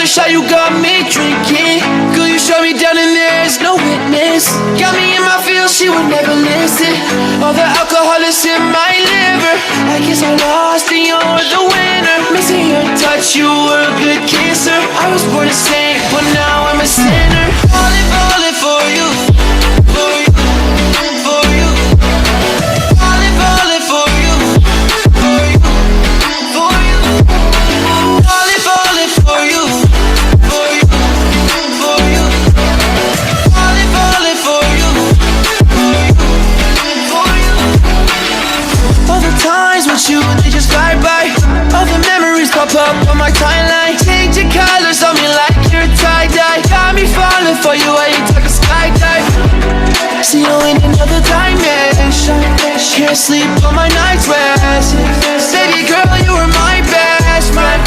another shot, you got me drinking. Girl, you shut me down and there's no witness. Got me in my feels, she would never listen. All the alcohol is in my liver. I guess I lost and you're the winner. Missing your touch, you were a good kisser. I was born a saint, but now I'm a sinner. Falling for you, for you, for you. Falling for you, for you, for you. Falling for you, for you, for you. Falling for you, for you, for you. All the times with you, they just fly by. All the memories pop up on my timeline. Changing colors on me like you're tie-dye. Got me falling for you, I ain't talking skydive. See you in another dimension. Can't sleep on my night's rest. Baby girl, you were my best friend.